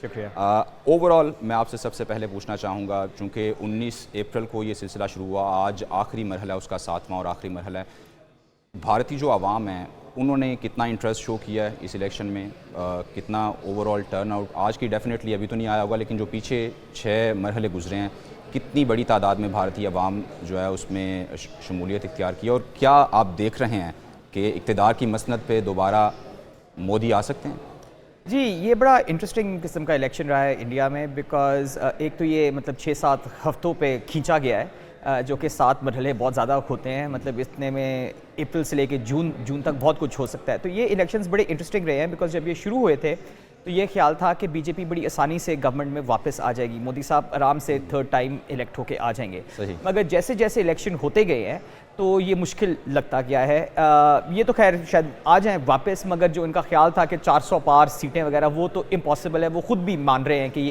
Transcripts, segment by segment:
शुक्रिया। ओवरऑल मैं आपसे सबसे पहले पूछना चाहूँगा, चूँकि 19 अप्रैल को ये सिलसिला शुरू हुआ, आज आखिरी मरहला उसका 7वां और आखिरी मरहला है। भारतीय जो आवाम है उन्होंने कितना इंटरेस्ट शो किया है इस इलेक्शन में, कितना ओवरऑल टर्न आउट आज की डेफिनेटली अभी तो नहीं आया होगा, लेकिन जो पीछे 6 मरहले गुजरे हैं कितनी बड़ी तादाद में भारतीय अवाम जो है उसमें शमूलियत इख्तियार की, और क्या आप देख रहे हैं कि इक़्तिदार की मसनद पे दोबारा मोदी आ सकते हैं? जी, ये बड़ा इंटरेस्टिंग किस्म का इलेक्शन रहा है इंडिया में, बिकॉज़ एक तो ये मतलब 6-7 हफ्तों पे खींचा गया है, जो कि 7 मरहले बहुत ज़्यादा होते हैं, मतलब इतने में अप्रैल से लेके जून तक बहुत कुछ हो सकता है। तो ये इलेक्शंस बड़े इंटरेस्टिंग रहे हैं, बिकॉज़ जब ये शुरू हुए थे तो ये ख्याल था कि बीजेपी बड़ी आसानी से गवर्नमेंट में वापस आ जाएगी, मोदी साहब आराम से 3rd टाइम इलेक्ट होके आ जाएंगे। मगर जैसे जैसे इलेक्शन होते गए हैं तो ये मुश्किल लगता गया है। ये तो खैर शायद आ जाएं वापस, मगर जो इनका ख्याल था कि 400 पार सीटें वगैरह, वो तो इम्पॉसिबल है, वो खुद भी मान रहे हैं कि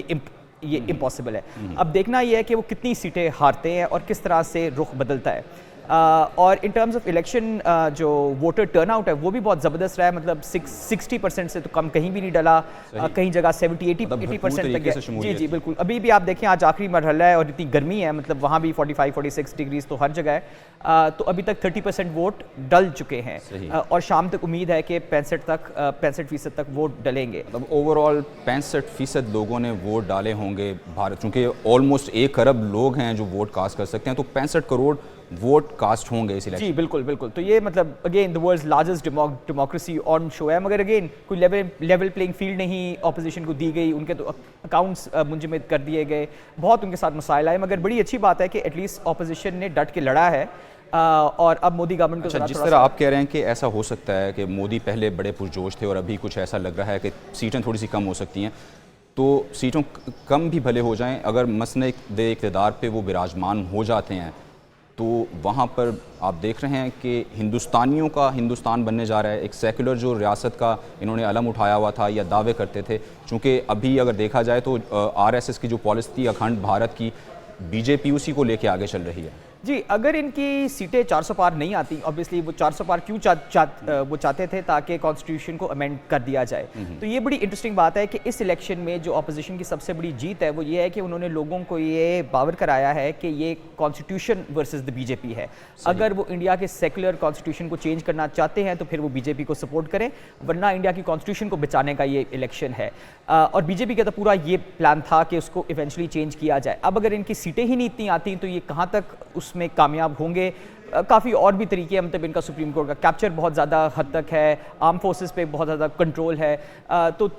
ये इम्पॉसिबल है। अब देखना ये है कि वो कितनी सीटें हारते हैं और किस तरह से रुख बदलता है। और इन टर्म्स ऑफ इलेक्शन जो वोटर टर्नआउट है वो भी बहुत ज़बरदस्त रहा है, मतलब 60% से तो कम कहीं भी नहीं डला, कहीं जगह 70-80% तक है। जी जी बिल्कुल। अभी भी आप देखें आज आखिरी मरहला है और इतनी गर्मी है, मतलब वहाँ भी 45-46 डिग्रीज तो हर जगह है। तो अभी तक 30% वोट डल चुके हैं और शाम तक उम्मीद है कि 65% तक वोट डलेंगे। मतलब ओवरऑल 65% लोगों ने वोट डाले होंगे भारत, चूँकि ऑलमोस्ट 1 अरब लोग हैं जो वोट कास्ट कर सकते हैं, तो 65 करोड़ वोट कास्ट होंगे इस इलेक्शन। जी बिल्कुल बिल्कुल। तो ये मतलब again the world's largest democracy on show है, मगर अगेन कोई लेवल प्लेइंग फील्ड नहीं ऑपोजिशन को दी गई, उनके तो अकाउंट्स मुंजमद कर दिए गए, बहुत उनके साथ मसाइल आए। मगर बड़ी अच्छी बात है कि एटलीस्ट ऑपोजिशन ने डट के लड़ा है और अब मोदी गवर्नमेंट को जिस तरह आप कह रहे हैं कि ऐसा हो सकता है कि मोदी पहले बड़े पुरजोश थे और अभी कुछ ऐसा लग रहा है कि सीटें थोड़ी सी कम हो सकती हैं, तो सीटों कम भी भले हो जाएं, अगर मसनद इक़्तिदार पे वो विराजमान हो जाते हैं तो वहाँ पर आप देख रहे हैं कि हिंदुस्तानियों का हिंदुस्तान बनने जा रहा है। एक सेकुलर जो रियासत का इन्होंने अलम उठाया हुआ था या दावे करते थे, चूँकि अभी अगर देखा जाए तो आरएसएस की जो पॉलिसी थी अखंड भारत की, बीजेपी उसी को लेके आगे चल रही है। जी, अगर इनकी सीटें 400 पार नहीं आती, ऑब्वियसली वो 400 पार क्यों वो चाहते थे ताकि कॉन्स्टिट्यूशन को अमेंड कर दिया जाए। तो ये बड़ी इंटरेस्टिंग बात है कि इस इलेक्शन में जो अपोजिशन की सबसे बड़ी जीत है वो ये है कि उन्होंने लोगों को ये बावर कराया है कि ये कॉन्स्टिट्यूशन वर्सेस द बीजेपी है। अगर वो इंडिया के सेकुलर कॉन्स्टिट्यूशन को चेंज करना चाहते हैं तो फिर वो बीजेपी को सपोर्ट करें, वरना इंडिया की कॉन्स्टिट्यूशन को बचाने का ये इलेक्शन है। और बीजेपी का तो पूरा ये प्लान था कि उसको इवेंचुअली चेंज किया जाए। अब अगर इनकी सीटें ही नहीं इतनी आती तो ये कहाँ तक उसमें कामयाब होंगे। काफ़ी और भी तरीके हैं, मतलब इनका सुप्रीम कोर्ट का कैप्चर बहुत ज़्यादा हद तक है, आर्म फोर्सेस पे बहुत ज़्यादा कंट्रोल है, तो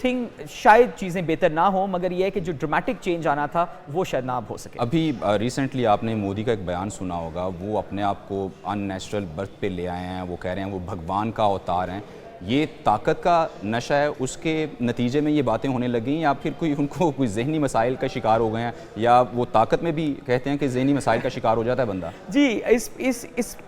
शायद चीज़ें बेहतर ना हो, मगर ये है कि जो ड्रामेटिक चेंज आना था वो शायद ना हो सके। अभी रिसेंटली आपने मोदी का एक बयान सुना होगा, वो अपने आप को अननेचुरल बर्थ पे ले आए हैं, वो कह रहे हैं वो भगवान का अवतार हैं। ये ताकत का नशा है, उसके नतीजे में ये बातें होने लगी या फिर उनको कोई जहनी मसाइल का शिकार हो गए हैं, या वो ताकत में भी कहते हैं कि जहनी मसाइल का शिकार हो जाता है बंदा? जी,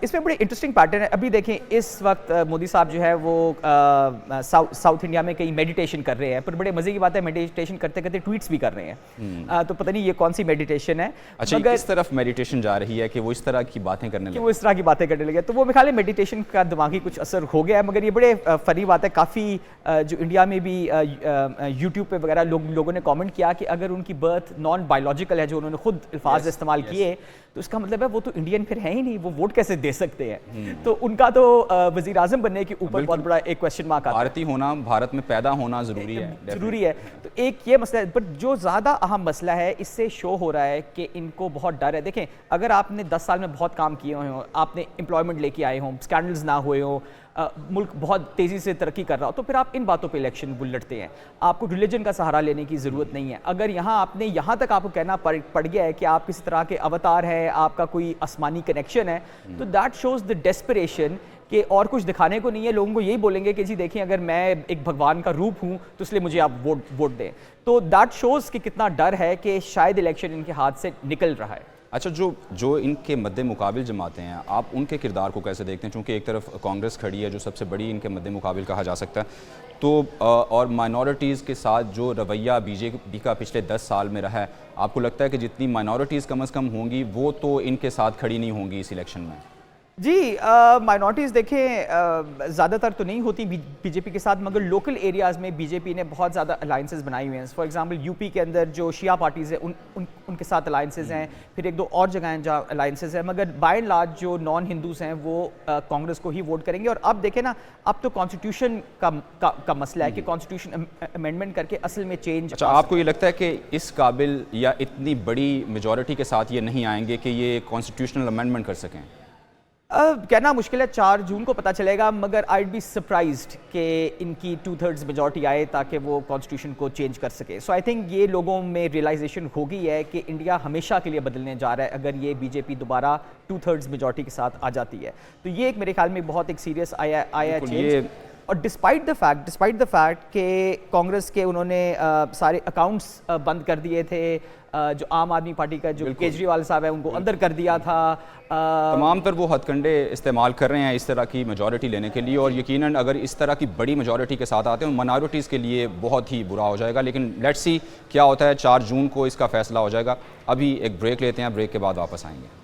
इसमें बड़े इंटरेस्टिंग पैटर्न है। अभी देखें इस वक्त मोदी साहब जो है वो साउथ इंडिया में कहीं मेडिटेशन कर रहे हैं, पर बड़े मजे की बात है मेडिटेशन करते करते ट्वीट्स भी कर रहे हैं। तो पता नहीं ये कौन सी मेडिटेशन है। अच्छा, किस तरफ मेडिटेशन जा रही है कि वो इस तरह की बातें करने लगे? वो इस तरह की बातें करने लगे, तो वो मेरे ख्याल है मेडिटेशन का दिमागी कुछ असर हो गया है। मगर ये बड़े फनी बात है, काफ़ी जो इंडिया में भी यूट्यूब पे वगैरह लोगों ने कमेंट किया कि अगर उनकी बर्थ नॉन बायोलॉजिकल है, जो उन्होंने खुद अल्फाज इस्तेमाल किए, तो इसका मतलब है वो तो इंडियन फिर है ही नहीं, वो वोट कैसे दे सकते हैं। तो उनका तो वजीर आजम बनने के ऊपर बहुत बड़ा एक क्वेश्चन मार्क आता है। भारतीय होना, भारत में पैदा होना ज़रूरी है। तो एक ये मसला है, पर जो ज़्यादा अहम मसला है, इससे शो हो रहा है कि इनको बहुत डर है। देखें, अगर आपने 10 साल में बहुत काम किए हों, आपने एम्प्लॉयमेंट लेके आए हों, स्कैंडल्स ना हुए हों, मुल्क बहुत तेज़ी से तरक्की कर रहा हो, तो फिर आप इन बातों पे इलेक्शन लड़ते हैं। आपको रिलीजन का सहारा लेने की ज़रूरत नहीं है। अगर यहाँ तक आपको कहना पड़ गया है कि आप किसी तरह के अवतार है, आपका कोई आसमानी कनेक्शन है, तो दैट शोज़ द डेस्परेशन कि और कुछ दिखाने को नहीं है। लोगों को यही बोलेंगे कि जी देखें, अगर मैं एक भगवान का रूप हूँ तो इसलिए मुझे आप वोट दें। तो दैट शोज़ कि कितना डर है कि शायद इलेक्शन इनके हाथ से निकल रहा है। अच्छा, जो इनके मद्दे मुकाबिल जमातें हैं, आप उनके किरदार को कैसे देखते हैं? चूँकि एक तरफ कांग्रेस खड़ी है जो सबसे बड़ी इनके मद्दे मुकाबिल कहा जा सकता है, तो और माइनॉरिटीज़ के साथ जो रवैया बीजेपी का पिछले 10 साल में रहा है, आपको लगता है कि जितनी माइनॉरिटीज़ कम अज़ कम होंगी वो तो इनके साथ खड़ी नहीं होंगी इस इलेक्शन में? जी, माइनॉरिटीज़ देखें ज़्यादातर तो नहीं होती बीजेपी के साथ, मगर लोकल एरियाज़ में बीजेपी ने बहुत ज़्यादा अलाइंसेस बनाई हुई हैं। फॉर एग्जांपल यूपी के अंदर जो शिया पार्टीज़ हैं उनके साथ अलाइंसेस हैं, फिर एक दो और जगह हैं जहाँ अलाइंसेस हैं, मगर बाय एंड लार्ज जो नॉन हिंदूज़ हैं वो कांग्रेस को ही वोट करेंगे। और अब देखें ना, अब तो कॉन्स्टिट्यूशन का मसला है कि कॉन्स्टिट्यूशन अमेंडमेंट करके असल में चेंज। अच्छा, आपको ये लगता है कि इस काबिल या इतनी बड़ी मेजॉरिटी के साथ ये नहीं आएंगे कि ये कॉन्स्टिट्यूशनल अमेंडमेंट कर सकें? कहना मुश्किल है, 4 जून को पता चलेगा, मगर आई बी सरप्राइज्ड कि इनकी 2/3 मेजॉरिटी आए ताकि वो कॉन्स्टिट्यूशन को चेंज कर सके। सो आई थिंक ये लोगों में रियलाइजेशन हो गई है कि इंडिया हमेशा के लिए बदलने जा रहा है अगर ये बीजेपी दोबारा 2/3 मेजॉरिटी के साथ आ जाती है। तो ये एक मेरे ख्याल में बहुत एक सीरियस आया चेंज। और डिस्पाइट द फैक्ट कि कांग्रेस के उन्होंने सारे अकाउंट्स बंद कर दिए थे, जो आम आदमी पार्टी का जो केजरीवाल साहब है उनको अंदर कर दिया था, तमाम तर वो हथकंडे इस्तेमाल कर रहे हैं इस तरह की मेजॉरिटी लेने के लिए, और यकीनन अगर इस तरह की बड़ी मेजॉरिटी के साथ आते हैं माइनॉरिटीज़ के लिए बहुत ही बुरा हो जाएगा। लेकिन लेट्स सी क्या होता है, 4 जून को इसका फैसला हो जाएगा। अभी एक ब्रेक लेते हैं, ब्रेक के बाद वापस आएंगे।